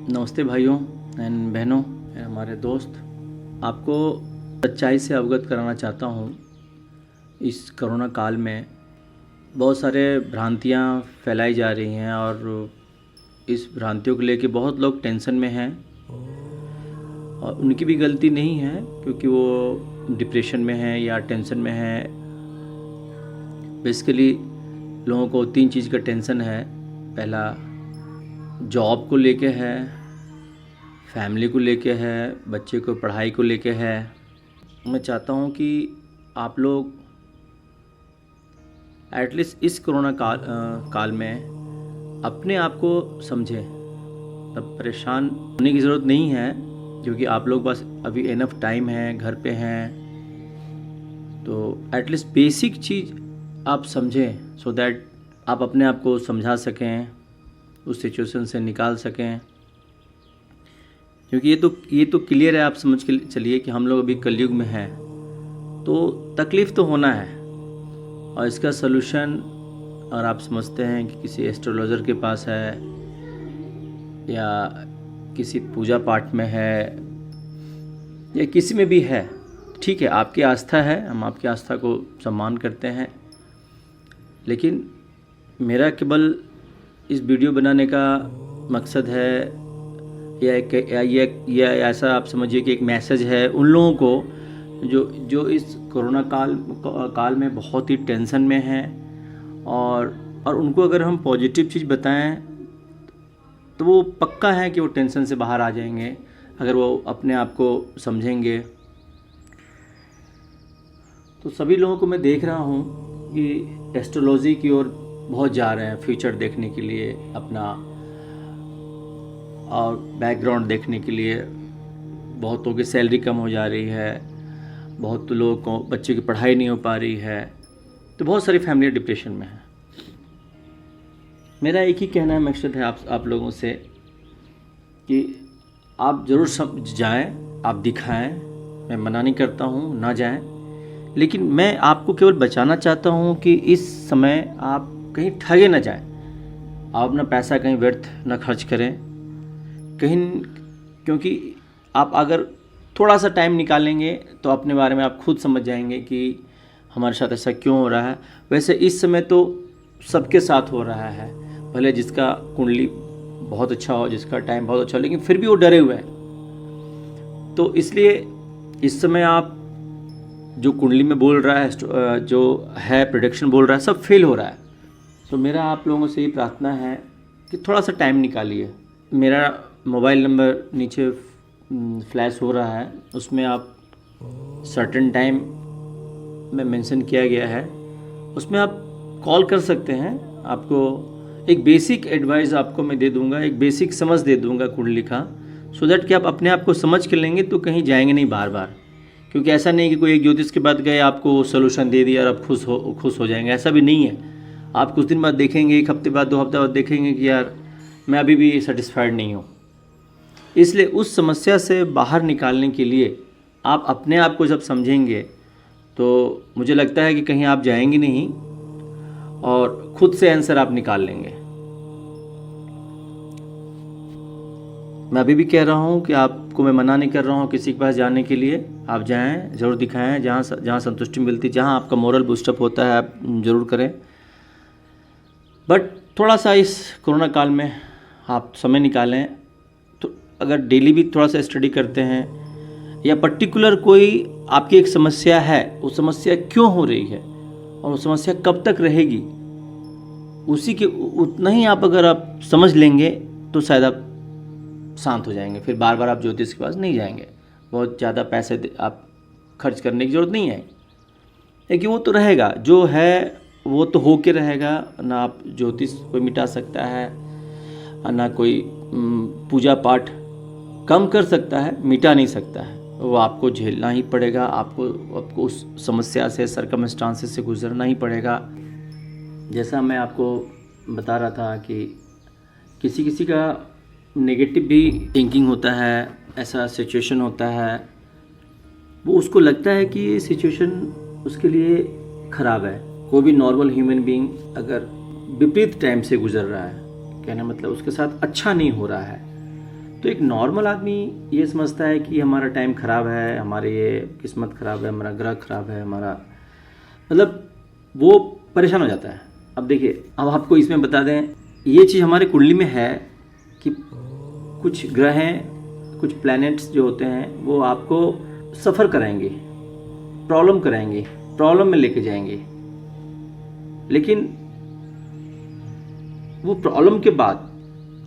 नमस्ते भाइयों एंड बहनों, हमारे दोस्त। आपको सच्चाई से अवगत कराना चाहता हूँ। इस कोरोना काल में बहुत सारे भ्रांतियाँ फैलाई जा रही हैं और इस भ्रांतियों को लेके बहुत लोग टेंशन में हैं और उनकी भी गलती नहीं है, क्योंकि वो डिप्रेशन में हैं या टेंशन में हैं। बेसिकली लोगों को 3 चीज़ का टेंशन है। पहला जॉब को लेके है, फैमिली को लेके है, बच्चे को पढ़ाई को लेके है। मैं चाहता हूँ कि आप लोग एटलीस्ट इस कोरोना काल में अपने आप को समझें। तब परेशान होने की ज़रूरत नहीं है, क्योंकि आप लोग बस अभी इनफ टाइम है, घर पे हैं, तो एटलीस्ट बेसिक चीज़ आप समझें, सो दैट आप अपने आप को समझा सकें, उस सिचुएशन से निकाल सकें। क्योंकि ये तो क्लियर है, आप समझ के चलिए कि हम लोग अभी कलयुग में हैं, तो तकलीफ़ तो होना है। और इसका सलूशन अगर आप समझते हैं कि किसी एस्ट्रोलॉजर के पास है या किसी पूजा पाठ में है या किसी में भी है, ठीक है, आपकी आस्था है, हम आपकी आस्था को सम्मान करते हैं। लेकिन मेरा केवल इस वीडियो बनाने का मकसद है या ऐसा आप समझिए कि एक मैसेज है उन लोगों को जो इस कोरोना काल में बहुत ही टेंशन में हैं, और उनको अगर हम पॉजिटिव चीज़ बताएं तो वो पक्का है कि वो टेंशन से बाहर आ जाएंगे, अगर वो अपने आप को समझेंगे। तो सभी लोगों को मैं देख रहा हूँ कि एस्ट्रोलॉजी की ओर बहुत जा रहे हैं, फ्यूचर देखने के लिए अपना, और बैकग्राउंड देखने के लिए। बहुतों की सैलरी कम हो जा रही है, बहुत लोगों को बच्चे की पढ़ाई नहीं हो पा रही है, तो बहुत सारी फैमिली डिप्रेशन में है। मेरा एक ही कहना है, मकसद है आप लोगों से कि आप ज़रूर सब जाएं, आप दिखाएं। मैं मना नहीं करता हूं ना जाएं, लेकिन मैं आपको केवल बचाना चाहता हूं कि इस समय आप कहीं ठगे ना जाएं। आप अपना पैसा कहीं व्यर्थ ना खर्च करें कहीं, क्योंकि आप अगर थोड़ा सा टाइम निकालेंगे तो अपने बारे में आप खुद समझ जाएंगे कि हमारे साथ ऐसा क्यों हो रहा है। वैसे इस समय तो सबके साथ हो रहा है, भले जिसका कुंडली बहुत अच्छा हो, जिसका टाइम बहुत अच्छा हो, लेकिन फिर भी वो डरे हुए हैं। तो इसलिए इस समय आप जो कुंडली में बोल रहा है, जो है प्रेडिक्शन बोल रहा है, सब फेल हो रहा है। तो मेरा आप लोगों से ये प्रार्थना है कि थोड़ा सा टाइम निकालिए। मेरा मोबाइल नंबर नीचे फ्लैश हो रहा है, उसमें आप सर्टेन टाइम में मेंशन किया गया है, उसमें आप कॉल कर सकते हैं। आपको एक बेसिक एडवाइस आपको मैं दे दूंगा, एक बेसिक समझ दे दूंगा कुंडली का, सो दैट कि आप अपने आप को समझ के लेंगे तो कहीं जाएंगे नहीं बार बार। क्योंकि ऐसा नहीं कि कोई एक ज्योतिष के बाद गए, आपको सोल्यूशन दे दिया और आप खुश हो जाएंगे, ऐसा भी नहीं है। आप कुछ दिन बाद देखेंगे, 1 हफ्ते बाद, 2 हफ्ते बाद देखेंगे कि यार मैं अभी भी सेटिस्फाइड नहीं हूँ। इसलिए उस समस्या से बाहर निकालने के लिए आप अपने आप को जब समझेंगे तो मुझे लगता है कि कहीं आप जाएंगे नहीं और खुद से आंसर आप निकाल लेंगे। मैं अभी भी कह रहा हूँ कि आपको मैं मना नहीं कर रहा हूँ किसी के पास जाने के लिए। आप जाएं, ज़रूर दिखाएं, जहाँ संतुष्टि मिलती, जहाँ आपका मोरल बूस्टअप होता है, आप ज़रूर करें। बट थोड़ा सा इस कोरोना काल में आप समय निकालें, तो अगर डेली भी थोड़ा सा स्टडी करते हैं या पर्टिकुलर कोई आपकी एक समस्या है, वो समस्या क्यों हो रही है और वो समस्या कब तक रहेगी, उसी के उतना ही आप अगर आप समझ लेंगे तो शायद आप शांत हो जाएंगे। फिर बार बार आप ज्योतिष के पास नहीं जाएंगे, बहुत ज़्यादा पैसे आप खर्च करने की ज़रूरत नहीं है, क्योंकि वो तो रहेगा, जो है वो तो होके रहेगा। ना आप ज्योतिष कोई मिटा सकता है, ना कोई पूजा पाठ कम कर सकता है, मिटा नहीं सकता है। वो आपको झेलना ही पड़ेगा, आपको उस समस्या से, सर्कमस्टांसेस से गुजरना ही पड़ेगा। जैसा मैं आपको बता रहा था कि किसी किसी का नेगेटिव भी थिंकिंग होता है, ऐसा सिचुएशन होता है, वो उसको लगता है कि ये सिचुएशन उसके लिए ख़राब है। कोई भी नॉर्मल ह्यूमन बीइंग अगर विपरीत टाइम से गुजर रहा है, कहना मतलब उसके साथ अच्छा नहीं हो रहा है, तो एक नॉर्मल आदमी ये समझता है कि हमारा टाइम ख़राब है, हमारे ये किस्मत ख़राब है, हमारा ग्रह ख़राब है, हमारा मतलब वो परेशान हो जाता है। अब देखिए, अब आपको इसमें बता दें, ये चीज़ हमारे कुंडली में है कि कुछ ग्रह हैं, कुछ प्लैनेट्स जो होते हैं वो आपको सफ़र कराएंगे, प्रॉब्लम कराएंगे, प्रॉब्लम में लेके जाएंगे। लेकिन वो प्रॉब्लम के बाद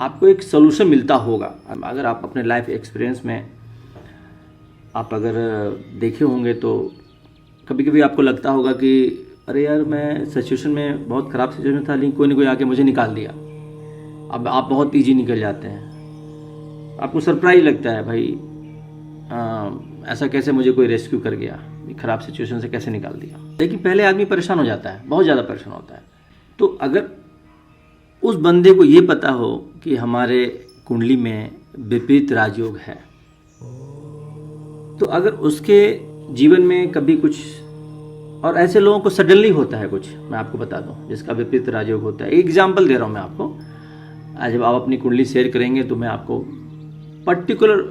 आपको एक सोल्यूशन मिलता होगा। अगर आप अपने लाइफ एक्सपीरियंस में आप अगर देखे होंगे तो कभी कभी आपको लगता होगा कि अरे यार, मैं सिचुएशन में बहुत ख़राब सिचुएशन था, लेकिन कोई ना कोई आके मुझे निकाल दिया। अब आप बहुत इजी निकल जाते हैं, आपको सरप्राइज लगता है, भाई ऐसा कैसे मुझे कोई रेस्क्यू कर गया, ख़राब सिचुएशन से कैसे निकाल दिया। लेकिन पहले आदमी परेशान हो जाता है, बहुत ज़्यादा परेशान होता है। तो अगर उस बंदे को ये पता हो कि हमारे कुंडली में विपरीत राजयोग है, तो अगर उसके जीवन में कभी कुछ, और ऐसे लोगों को सडनली होता है कुछ, मैं आपको बता दूं, जिसका विपरीत राजयोग होता है। एग्जाम्पल दे रहा हूं मैं आपको। आज जब आप अपनी कुंडली शेयर करेंगे तो मैं आपको पर्टिकुलर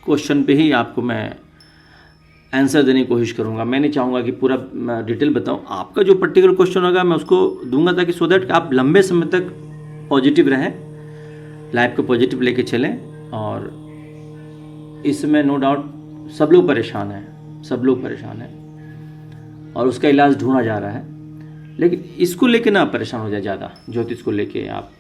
क्वेश्चन पे ही आपको मैं आंसर देने की कोशिश करूंगा। मैं नहीं चाहूँगा कि पूरा डिटेल बताऊं। आपका जो पर्टिकुलर क्वेश्चन होगा मैं उसको दूंगा, ताकि सो दैट आप लंबे समय तक पॉजिटिव रहें, लाइफ को पॉजिटिव लेके चलें। और इसमें नो डाउट सब लोग परेशान हैं, सब लोग परेशान हैं और उसका इलाज ढूंढा जा रहा है। लेकिन इसको लेके ना परेशान हो जाए ज़्यादा, ज्योतिष को लेके आप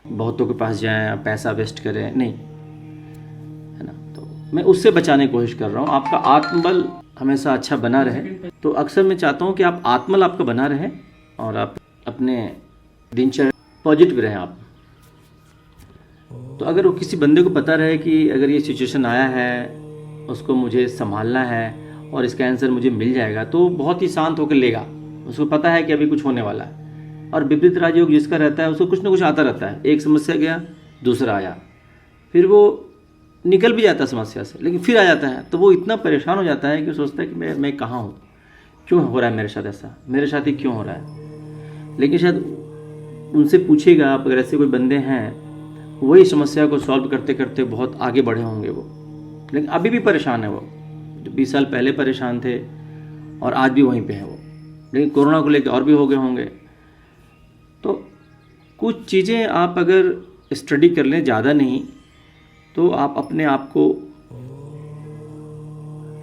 बहुतों के पास जाएं, पैसा वेस्ट करें, नहीं, है ना। तो मैं उससे बचाने की कोशिश कर रहा हूँ। आपका आत्मबल हमेशा अच्छा बना रहे। तो अक्सर मैं चाहता हूँ कि आप आत्मबल आपका बना रहे और आप अपने दिनचर्या पॉजिटिव रहें आप। तो अगर वो किसी बंदे को पता रहे कि अगर ये सिचुएशन आया है, उसको मुझे संभालना है और इसका आंसर मुझे मिल जाएगा, तो बहुत ही शांत होकर लेगा। उसको पता है कि अभी कुछ होने वाला है। और विपरीत राजयोग जिसका रहता है उसको कुछ ना कुछ आता रहता है। एक समस्या गया, दूसरा आया, फिर वो निकल भी जाता है समस्या से, लेकिन फिर आ जाता है। तो वो इतना परेशान हो जाता है कि सोचता है कि मैं कहाँ हूँ, क्यों हो रहा है मेरे साथ ऐसा, मेरे साथ ही क्यों हो रहा है। लेकिन शायद उनसे पूछेगा आप, अगर ऐसे कोई बंदे हैं, वही समस्या को सॉल्व करते करते बहुत आगे बढ़े होंगे वो, लेकिन अभी भी परेशान है वो। जो 20 साल पहले परेशान थे और आज भी वहीं पे है वो, लेकिन कोरोना को लेकर और भी हो गए होंगे। तो कुछ चीज़ें आप अगर स्टडी कर लें, ज़्यादा नहीं, तो आप अपने आप को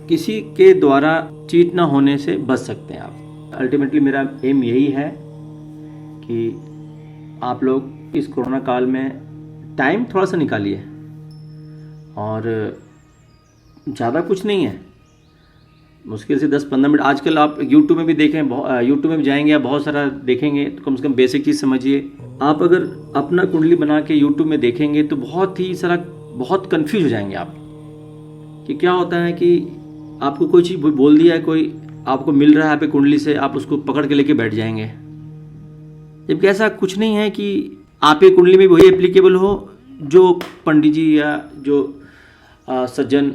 किसी के द्वारा चीट ना होने से बच सकते हैं आप। अल्टीमेटली मेरा एम यही है कि आप लोग इस कोरोना काल में टाइम थोड़ा सा निकालिए, और ज़्यादा कुछ नहीं है, मुश्किल से 10-15 मिनट। आजकल आप यूट्यूब में भी देखें, यूट्यूब में भी जाएंगे, आप बहुत सारा देखेंगे, तो कम से कम बेसिक चीज़ समझिए। आप अगर अपना कुंडली बना के यूट्यूब में देखेंगे तो बहुत ही सारा, बहुत कंफ्यूज हो जाएंगे आप कि क्या होता है कि आपको कोई चीज़ बोल दिया है, कोई आपको मिल रहा है पे कुंडली से, आप उसको पकड़ के लेके बैठ जाएंगे, जबकि ऐसा कुछ नहीं है कि आपके कुंडली में वही एप्लीकेबल हो जो पंडित जी या जो सज्जन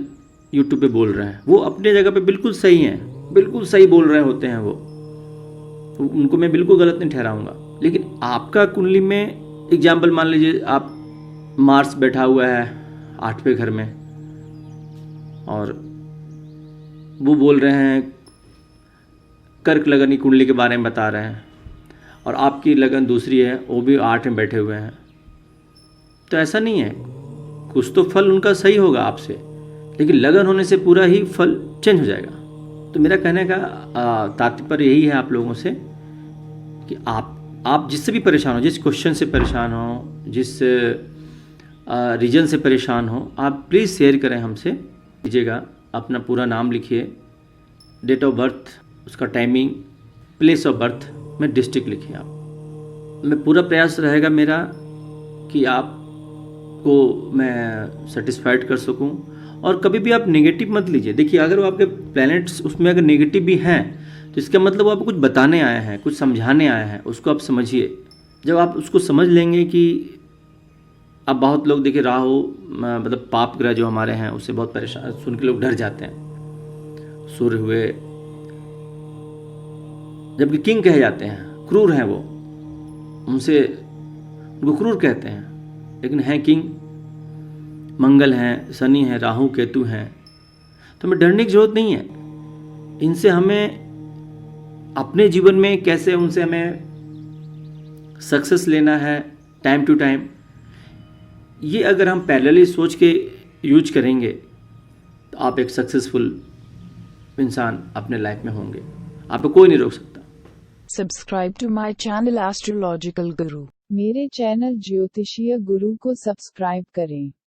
यूट्यूब पे बोल रहे हैं। वो अपने जगह पे बिल्कुल सही हैं, बिल्कुल सही बोल रहे होते हैं वो, उनको मैं बिल्कुल गलत नहीं ठहराऊंगा। लेकिन आपका कुंडली में एग्जाम्पल मान लीजिए, आप मार्स बैठा हुआ है 8वें घर में, और वो बोल रहे हैं कर्क लगन की कुंडली के बारे में बता रहे हैं, और आपकी लगन दूसरी है, वो भी 8 में बैठे हुए हैं। तो ऐसा नहीं है, कुछ तो फल उनका सही होगा आपसे, लेकिन लगन होने से पूरा ही फल चेंज हो जाएगा। तो मेरा कहने का तात्पर्य यही है आप लोगों से कि आप जिससे भी परेशान हो, जिस क्वेश्चन से परेशान हो, जिस रीजन से परेशान हो, आप प्लीज़ शेयर करें हमसे। लीजिएगा, अपना पूरा नाम लिखिए, डेट ऑफ बर्थ, उसका टाइमिंग, प्लेस ऑफ बर्थ में डिस्ट्रिक्ट लिखिए आप। मैं पूरा प्रयास रहेगा मेरा कि आपको मैं सेटिस्फाइड कर सकूं। और कभी भी आप नेगेटिव मत लीजिए। देखिए, अगर वो आपके प्लैनेट्स उसमें अगर नेगेटिव भी हैं, तो इसका मतलब वो आपको कुछ बताने आए हैं, कुछ समझाने आए हैं, उसको आप समझिए। जब आप उसको समझ लेंगे कि अब बहुत लोग देखिए, राहु मतलब पाप ग्रह जो हमारे हैं, उससे बहुत परेशान, सुन के लोग डर जाते हैं। सूर्य हुए, जबकि किंग कहे जाते हैं, क्रूर हैं वो, उनको क्रूर कहते हैं, लेकिन हैं किंग। मंगल हैं, शनि हैं, राहु केतु हैं, तो हमें डरने की जरूरत नहीं है। इनसे हमें अपने जीवन में कैसे उनसे हमें सक्सेस लेना है टाइम टू टाइम, ये अगर हम पैरेलली सोच के यूज करेंगे तो आप एक सक्सेसफुल इंसान अपने लाइफ में होंगे, आपको कोई नहीं रोक सकता। Subscribe to my channel astrological guru. मेरे चैनल ज्योतिषीय गुरु को सब्सक्राइब करें।